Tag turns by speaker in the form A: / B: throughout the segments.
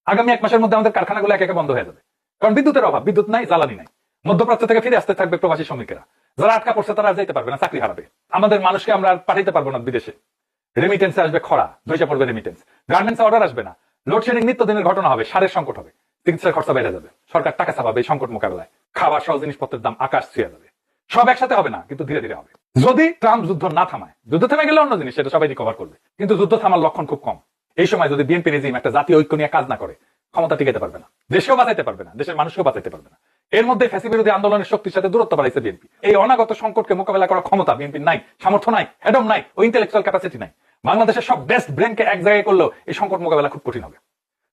A: আগামী 1 মাসের মধ্যে আমাদের কারখানাগুলো একে একে বন্ধ হয়ে যাবে, কারণ বিদ্যুতের অভাব, বিদ্যুৎ নাই, জ্বালানি নাই। মধ্যপ্রাচ্য থেকে ফিরে আসতে থাকবে প্রবাসী শ্রমিকেরা, যারা আটকা পড়ছে তারা আর যেতে পারবে না, চাকরি হারাবে। আমাদের মানুষকে আমরা আর পাঠাইতে পারবো না বিদেশে, রেমিটেন্সে আসবে খরা, ধসে পড়বে রেমিটেন্স, গার্মেন্টসে অর্ডার আসবে না, লোডশেডিং নিত্যদিনের ঘটনা হবে, সারের সংকট হবে, চিকিৎসার খরচা বেড়ে যাবে, সরকার টাকা ছাপাবে এই সংকট মোকাবেলায়, খাবার সহ জিনিসপত্রের দাম আকাশ ছুঁয়ে যাবে। সব একসাথে হবে না, কিন্তু ধীরে ধীরে হবে। যদি ট্রাম্প যুদ্ধ না থামায়, যুদ্ধ থেমে গেলে অন্য জিনিস, সেটা সবাই রিকভার করবে, কিন্তু যুদ্ধ থামার লক্ষণ খুব কম। এই সময় যদি বিএনপি রেজিম একটা জাতীয় ঐক্য নিয়ে কাজ না করে, ক্ষমতা টিকাতে পারবে না, দেশকেও বাঁচাইতে পারবে না, দেশের মানুষকেও বাঁচাইতে পারবে না। এর মধ্যে ফ্যাসি বিরোধী আন্দোলনের শক্তির সাথে দূরত্ব বাড়াইছে বিএনপি। এই অনাগত সংকটকে মোকাবেলা করার ক্ষমতা বিএনপির নাই, সামর্থ্য নাই, হেডম নাই, ও ইন্টেলেকচুয়াল ক্যাপাসিটি নাই। বাংলাদেশের সব বেস্ট ব্রেনকে এক জায়গায় করলেও এই সংকট মোকাবেলা খুব কঠিন হবে।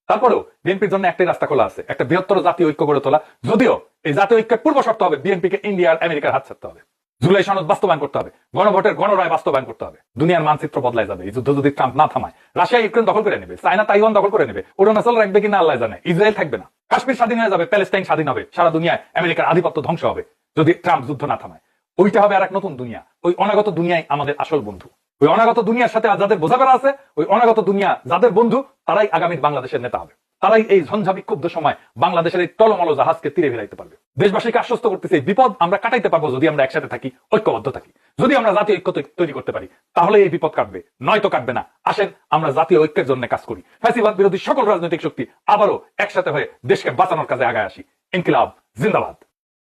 A: তারপরেও বিএনপির জন্য একটাই রাস্তা খোলা আছে, একটা বৃহত্তর জাতীয় ঐক্য গড়ে তোলা। যদিও এই জাতীয় ঐক্যের পূর্ব শর্ত হবে বিএনপিকে ইন্ডিয়া আর আমেরিকার হাত ছাড়তে হবে, জুলাই সনদ বাস্তবায়ন করতে হবে, গণভোটের গণরায় বাস্তবায়ন করতে হবে। দুনিয়ার মানচিত্র বদলায় যাবে এই যুদ্ধ যদি ট্রাম্প না থামায়। রাশিয়া ইউক্রেন দখল করে নেবে, চায়না তাইওয়ান দখল করে নেবে, অরুণাচল রাখবে কিনা আল্লাহ জানে, ইসরায়েল থাকবে না, কাশ্মীর স্বাধীন হয়ে যাবে, প্যালেস্টাইন স্বাধীন হবে, সারা দুনিয়ায় আমেরিকার আধিপত্য ধ্বংস হবে যদি ট্রাম্প যুদ্ধ না থামায়। ওইটা হবে আর এক নতুন দুনিয়া। ওই অনাগত দুনিয়ায় আমাদের আসল বন্ধু। ওই অনাগত দুনিয়ার সাথে যাদের বোঝাপড়া আছে, ওই অনাগত দুনিয়া যাদের বন্ধু, তারাই আগামীর বাংলাদেশের নেতা হবে। তারাই এই ঝঞ্ঝা বিক্ষুব্ধ সময় বাংলাদেশের এই টলমল জাহাজকে তীরে ভিড়াইতে পারবে। দেশবাসীকে আশ্বস্ত করতেছে এই বিপদ আমরা কাটাইতে পারবো যদি আমরা একসাথে থাকি, ঐক্যবদ্ধ থাকি। যদি আমরা জাতীয় ঐক্য তৈরি করতে পারি, তাহলে এই বিপদ কাটবে, নয়তো কাটবে না। আসেন আমরা জাতীয় ঐক্যের জন্য কাজ করি, ফ্যাসিবাদ বিরোধী সকল রাজনৈতিক শক্তি আবারও একসাথে হয়ে দেশকে বাঁচানোর কাজে আগায় আসি। ইনকিলাব জিন্দাবাদ।